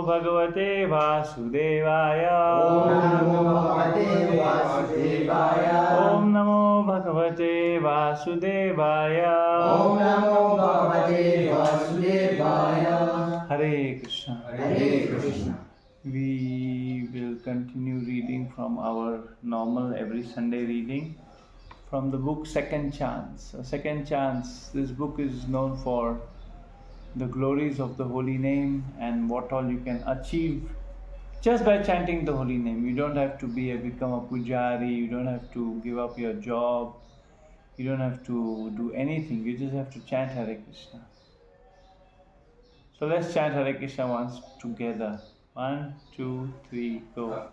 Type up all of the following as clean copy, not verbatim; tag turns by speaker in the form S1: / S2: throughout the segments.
S1: Bhagavate Vasudevaya.
S2: Om Namo Bhagavate Vasudevaya.
S1: Om Namo Bhagavate Vasudevaya.
S2: Om Namo Bhagavate Vasudevaya.
S1: Hare Krishna.
S2: Hare Krishna.
S1: We will continue reading from our normal every Sunday reading from the book Second Chance. Second Chance, this book is known for the glories of the holy name and what all you can achieve just by chanting the holy name. You don't have to become a pujari, you don't have to give up your job, you don't have to do anything, you just have to chant Hare Krishna. So let's chant Hare Krishna once together. 1, 2, 3, go.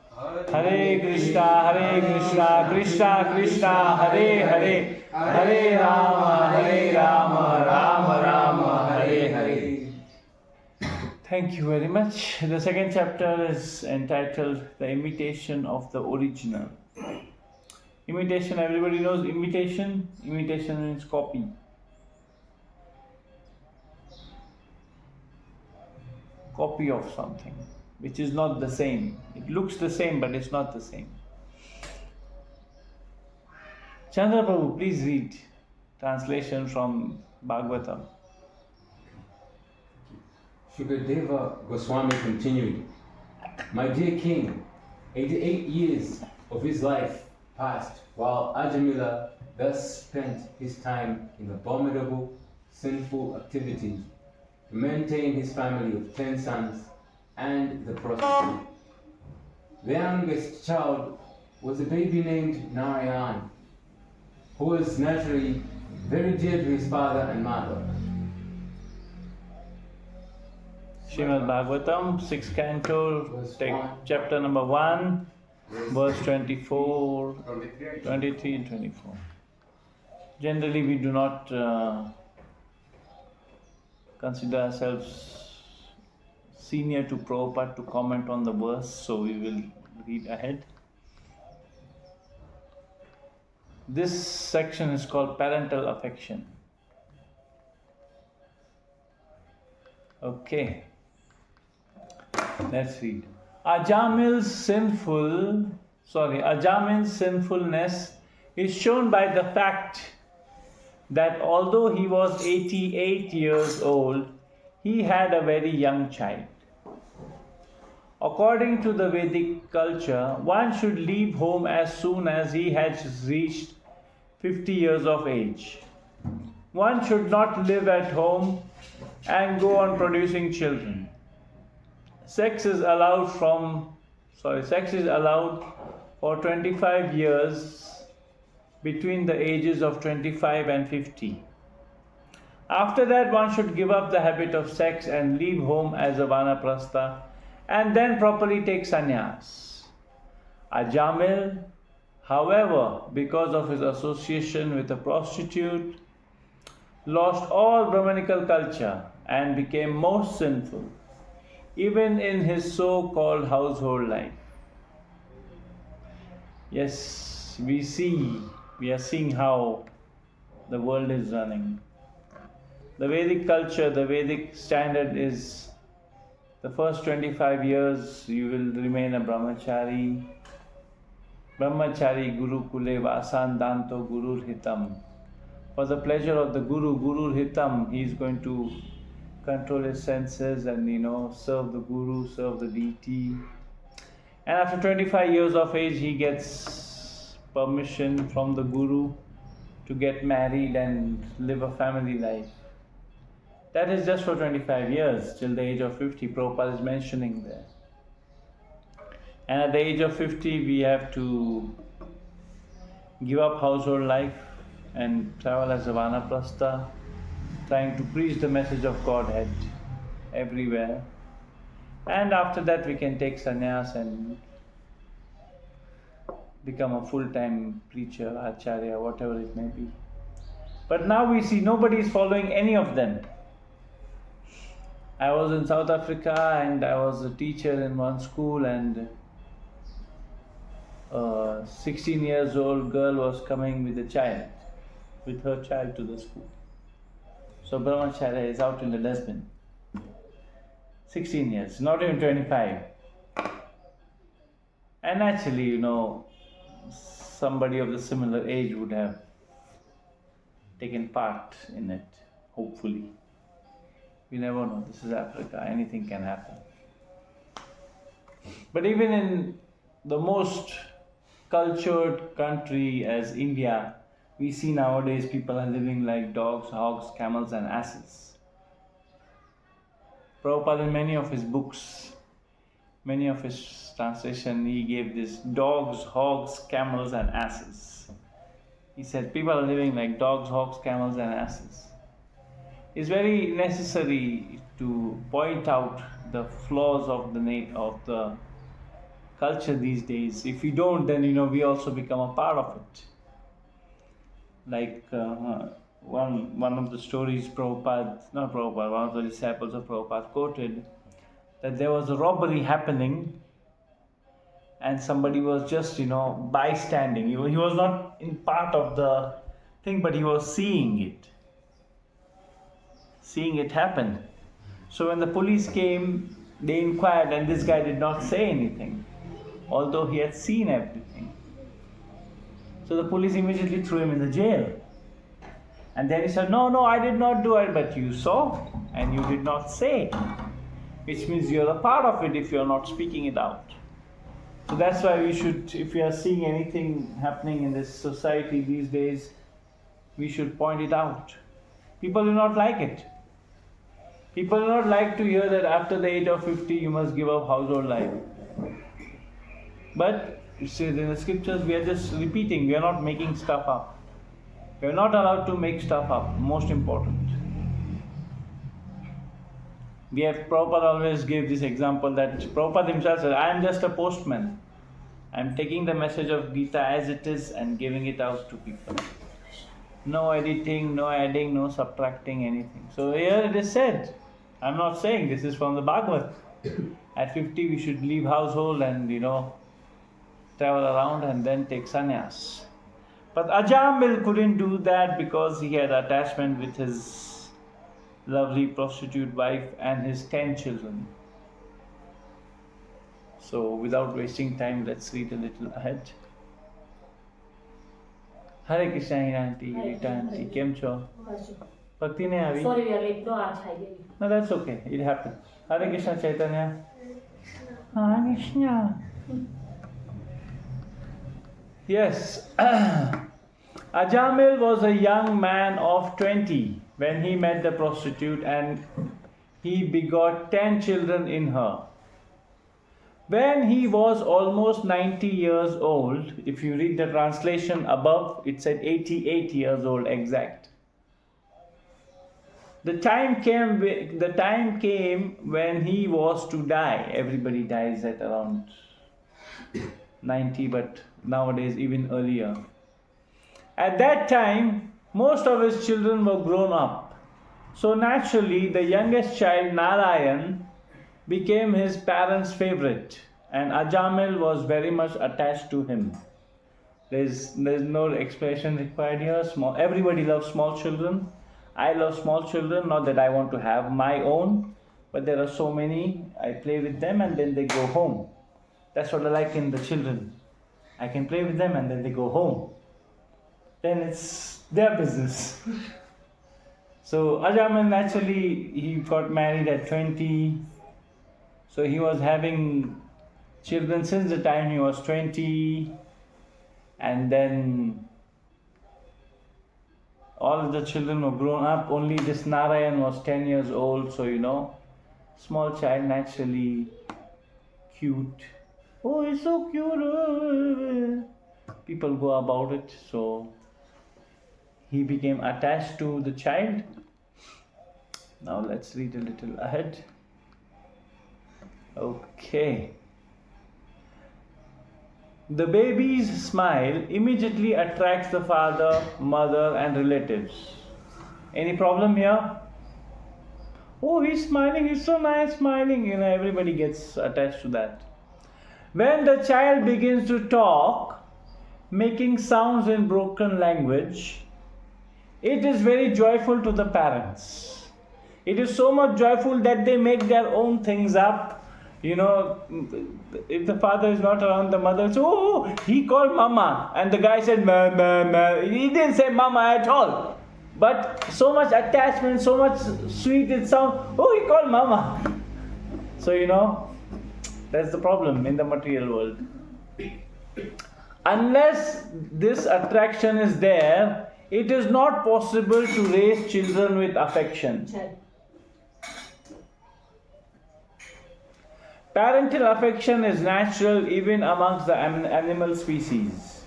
S1: Hare Krishna, Krishna Krishna, Hare Hare, Hare Rama, Rama Rama, Hare Hare. Thank you very much. The second chapter is entitled The Imitation of the Original. Imitation, everybody knows imitation. Imitation means copy. Copy of something which is not the same. It looks the same, but it's not the same. Chandra Prabhu, please read translation from Bhagavatam.
S3: Shukadeva Goswami continued, My dear king, 88 years of his life passed while Ajamila thus spent his time in abominable, sinful activities to maintain his family of 10 sons and the prostitute. The youngest child was a baby named Narayan, who was naturally very dear to his father and mother.
S1: Srimad Bhagavatam, 6th canto, chapter number 1, verse 24, 23 and 24. Generally we do not consider ourselves senior to Prabhupada to comment on the verse, so we will read ahead. This section is called Parental Affection. Okay, let's read. Ajamin's sinfulness is shown by the fact that although he was 88 years old, he had a very young child. According to the Vedic culture, one should leave home as soon as he has reached 50 years of age. One should not live at home and go on producing children. Sex is allowed for 25 years between the ages of 25 and 50. After that, one should give up the habit of sex and leave home as a vanaprastha and then properly take sannyas. Ajamil, however, because of his association with a prostitute, lost all Brahmanical culture and became most sinful, even in his so-called household life. Yes, we are seeing how the world is running. The Vedic culture, the Vedic standard is the first 25 years you will remain a brahmachari. Brahmachari guru kule vasan danto gurur hitam. For the pleasure of the guru, gurur hitam, he is going to control his senses and serve the guru, serve the deity. And after 25 years of age, he gets permission from the guru to get married and live a family life. That is just for 25 years, till the age of 50, Prabhupada is mentioning there. And at the age of 50, we have to give up household life and travel as a vanaprastha, trying to preach the message of Godhead everywhere. And after that, we can take sannyas and become a full-time preacher, acharya, whatever it may be. But now we see nobody is following any of them. I was in South Africa and I was a teacher in one school, and a 16 years old girl was coming with her child to the school. So brahmacharya is out in the dustbin. 16 years, not even 25. And naturally, somebody of the similar age would have taken part in it, hopefully. You never know, this is Africa, anything can happen. But even in the most cultured country as India, we see nowadays people are living like dogs, hogs, camels, and asses. Prabhupada, in many of his books, many of his translation, he gave this dogs, hogs, camels, and asses. He said people are living like dogs, hogs, camels, and asses. It's very necessary to point out the flaws of the culture these days. If we don't, then we also become a part of it. Like one of the stories one of the disciples of Prabhupada quoted, that there was a robbery happening and somebody was just bystanding. He was not in part of the thing, but he was seeing it happen. So when the police came, they inquired, and this guy did not say anything, although he had seen everything. So the police immediately threw him in the jail. And then he said, no, I did not do it, but you saw and you did not say. Which means you're a part of it if you're not speaking it out. So that's why we should, if we are seeing anything happening in this society these days, we should point it out. People do not like it. People do not like to hear that after the age of 50 you must give up household life. But you see, in the scriptures we are just repeating, we are not making stuff up. We are not allowed to make stuff up, most important. Prabhupada always gave this example that Prabhupada himself said, I am just a postman. I am taking the message of Gita as it is and giving it out to people. No editing, no adding, no subtracting anything. So here it is said, I am not saying, this is from the Bhagavad. At 50 we should leave household and travel around and then take sannyas. But Ajamil couldn't do that because he had attachment with his lovely prostitute wife and his 10 children. So without wasting time, let's read a little ahead. Hare Krishna, Auntie, Rita Auntie, Kem Cho? Bhakti ne avi?
S4: Sorry, we are late. No, I'll try again.
S1: No, that's okay. It happens. Hare Krishna, Chaitanya. Hare Krishna. Yes. Ajamil was a young man of 20 when he met the prostitute, and he begot 10 children in her. When he was almost 90 years old, if you read the translation above, it said 88 years old exact. The time came when he was to die. Everybody dies at around 90, but nowadays even earlier. At that time, most of his children were grown up. So naturally, the youngest child, Narayan, became his parents' favorite, and Ajamil was very much attached to him. There's no explanation required here. Everybody loves small children. I love small children, not that I want to have my own, but there are so many. I play with them and then they go home. That's what I like in the children. I can play with them and then they go home. Then it's their business. So Ajamil, naturally, he got married at 20. So he was having children since the time he was 20. And then all of the children were grown up. Only this Narayan was 10 years old. So, small child, naturally cute. Oh, he's so cute. People go about it. So he became attached to the child. Now let's read a little ahead. Okay. The baby's smile immediately attracts the father, mother, and relatives. Any problem here? Oh, he's smiling, he's so nice smiling. Everybody gets attached to that. When the child begins to talk, making sounds in broken language, it is very joyful to the parents. It is so much joyful that they make their own things up. You know, if the father is not around, the mother says, oh, he called mama. And the guy said, ma, ma, ma. He didn't say mama at all. But so much attachment, so much sweet it sounds, oh, he called mama. So, you know, that's the problem in the material world. Unless this attraction is there, it is not possible to raise children with affection. Parental affection is natural even amongst the animal species.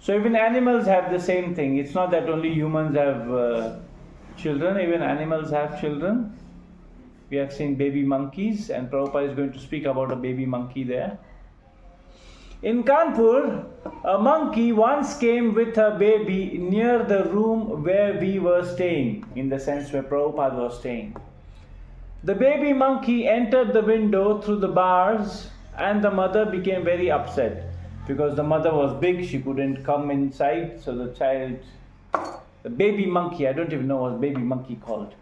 S1: So even animals have the same thing. It's not that only humans have children, even animals have children. We have seen baby monkeys, and Prabhupada is going to speak about a baby monkey there. In Kanpur, a monkey once came with her baby near the room where we were staying, in the sense where Prabhupada was staying. The baby monkey entered the window through the bars, and the mother became very upset because the mother was big, she couldn't come inside. So the child, the baby monkey, I don't even know what baby monkey called.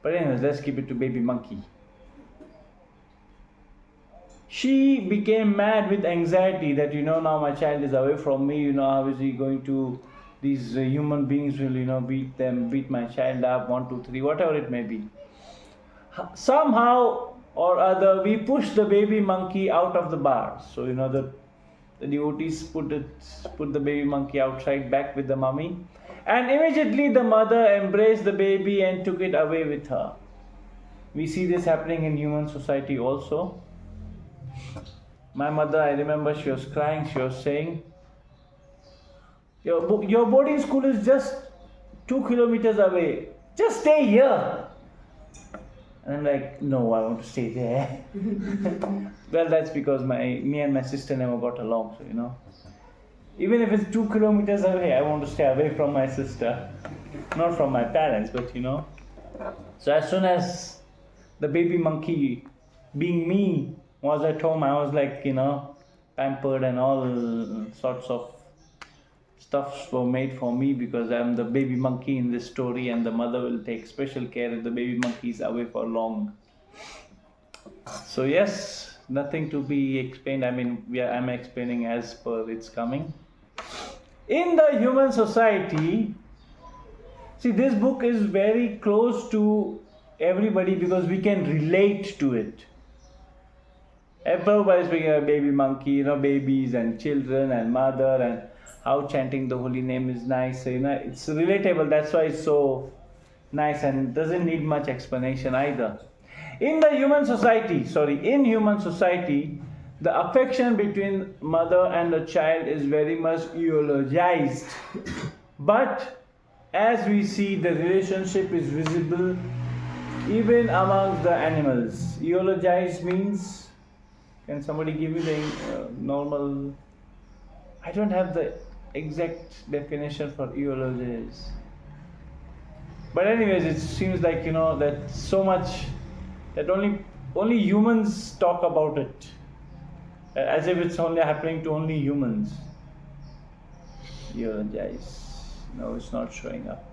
S1: But anyways, let's keep it to baby monkey. She became mad with anxiety that, now my child is away from me, how is he going to, these human beings will, beat my child up, 1, 2, 3, whatever it may be. Somehow or other, we pushed the baby monkey out of the bar. So, the devotees put the baby monkey outside back with the mummy. And immediately the mother embraced the baby and took it away with her. We see this happening in human society also. My mother, I remember she was crying, she was saying, your boarding school is just 2 kilometers away. Just stay here. And I'm like, no, I want to stay there. Well, that's because me and my sister never got along, so even if it's 2 kilometers away, I want to stay away from my sister. Not from my parents, but So as soon as the baby monkey, being me, was at home, I was like, pampered, and all sorts of stuffs were made for me because I'm the baby monkey in this story, and the mother will take special care if the baby monkey is away for long. So yes, nothing to be explained. I'm explaining as per it's coming. In the human society, see, this book is very close to everybody because we can relate to it. Prabhupada is speaking about baby monkey, babies and children and mother, and how chanting the holy name is nice. So, it's relatable. That's why it's so nice and doesn't need much explanation either. In human society, the affection between mother and a child is very much eulogized. But as we see, the relationship is visible even amongst the animals. Eulogized means, can somebody give me the normal? I don't have the exact definition for eulogize. But anyways, it seems like that so much that only humans talk about it, as if it's only happening to only humans. Eulogize. No, it's not showing up.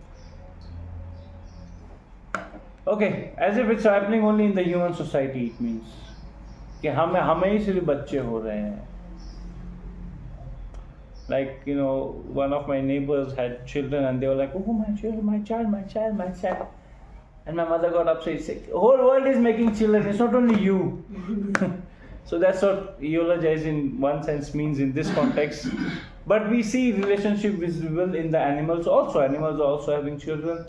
S1: Okay, as if it's happening only in the human society, it means कि हमें ही सिर्फ बच्चे हो रहे हैं. Like, one of my neighbors had children and they were like, oh, my child. And my mother got upset, said, the whole world is making children, it's not only you. So that's what eulogize in one sense means in this context. But we see relationship visible in the animals also. Animals are also having children.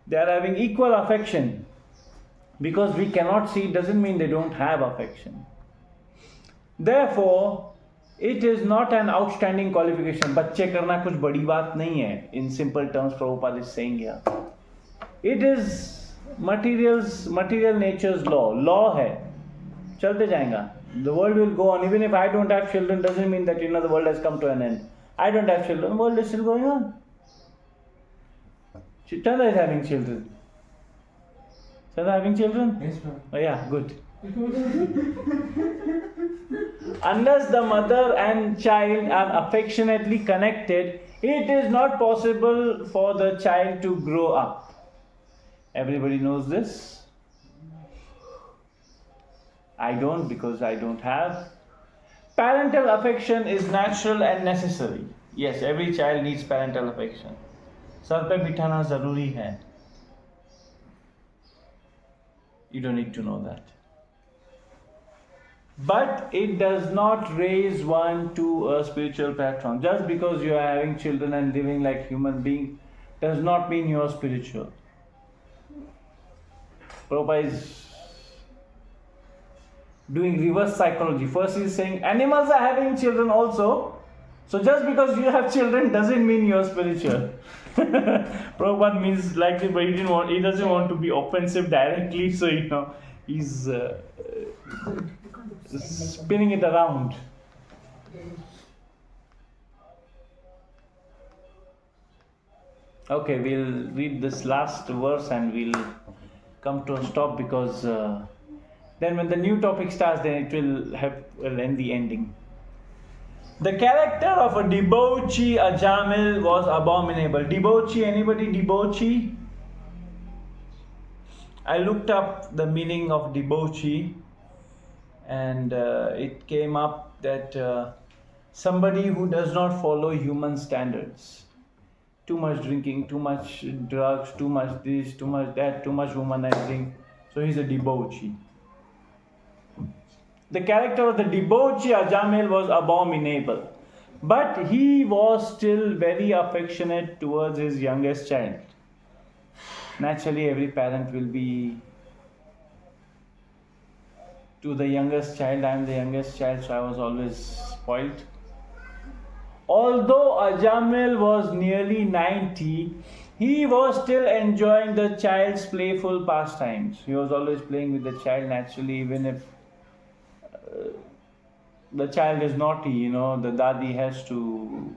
S1: They are having equal affection. Because we cannot see doesn't mean they don't have affection. Therefore, it is not an outstanding qualification. बच्चे करना कुछ बड़ी बात नहीं है. In simple terms, Prabhupada is saying here. It is material nature's law. Law है. चलते जाएगा. The world will go on. Even if I don't have children, doesn't mean that the world has come to an end. I don't have children, the world is still going on. Chanda is having children. Chanda having children?
S3: Yes, ma'am.
S1: Oh yeah, good. Unless the mother and child are affectionately connected, it is not possible for the child to grow up. Everybody knows this. I don't because I don't have. Parental affection is natural and necessary. Yes, every child needs parental affection. Sir पे बिठाना जरूरी है. You don't need to know that. But it does not raise one to a spiritual platform. Just because you are having children and living like human being does not mean you are spiritual. Prabhupada is doing reverse psychology. First he is saying animals are having children also. So just because you have children doesn't mean you are spiritual. Prabhupada means like it, but he doesn't want to be offensive directly, so he's spinning it around. Okay, we'll read this last verse and we'll come to a stop because then when the new topic starts, then it will end the ending. The character of a debauchee, Ajamil, was abominable. Debauchee, anybody debauchee? I looked up the meaning of debauchee and it came up that somebody who does not follow human standards. Too much drinking, too much drugs, too much this, too much that, too much womanizing. So he's a debauchee. The character of the debauchee Ajamil was abominable, but he was still very affectionate towards his youngest child. Naturally, every parent will be to the youngest child. I am the youngest child, so I was always spoiled. Although Ajamil was nearly 90, he was still enjoying the child's playful pastimes. He was always playing with the child naturally, even if the child is naughty, the dadi has to,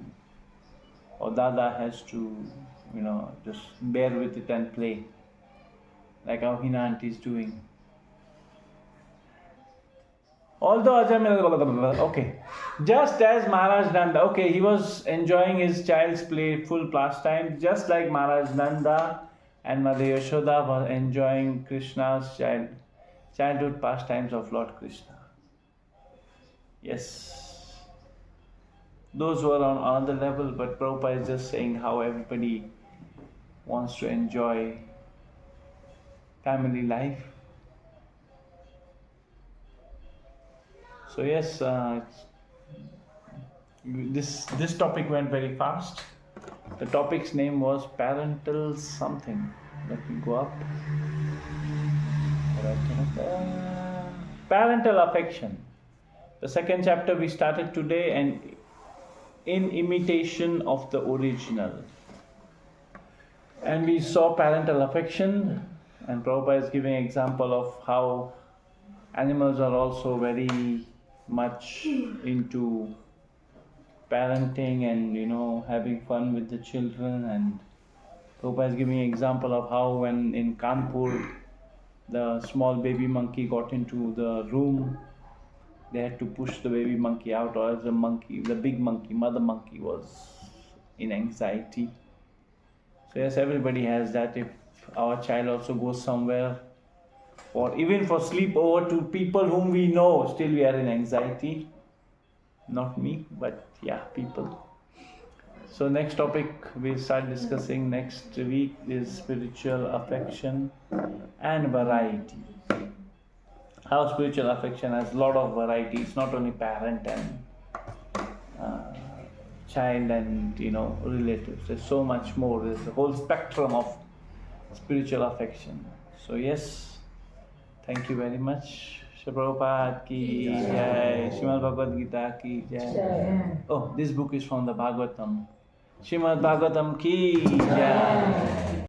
S1: or dada has to, just bear with it and play, like how Hina auntie is doing. Although Ajamil, okay, just as Maharaj Nanda, okay, he was enjoying his child's playful pastime, just like Maharaj Nanda and Mother Yashoda was enjoying Krishna's childhood pastimes of Lord Krishna. Yes, those were on another level, but Prabhupada is just saying how everybody wants to enjoy family life. So yes, this topic went very fast. The topic's name was parental something. Let me go up. Parental affection. The second chapter we started today, and in imitation of the original. And we saw parental affection, and Prabhupada is giving an example of how animals are also very much into parenting and having fun with the children. And Prabhupada is giving an example of how when in Kanpur the small baby monkey got into the room, they had to push the baby monkey out, or else the big monkey, mother monkey, was in anxiety. So yes, everybody has that. If our child also goes somewhere, or even for sleepover to people whom we know, still we are in anxiety. Not me, but yeah, people. So next topic we'll start discussing next week is spiritual affection and variety. How spiritual affection has a lot of variety. It's not only parent and child and relatives. There's so much more. There's a whole spectrum of spiritual affection. So yes, thank you very much. Shri Prabhupada ki jai. Srimad Bhagavad Gita ki jai. Oh, this book is from the Bhagavatam. Srimad Bhagavatam ki jai.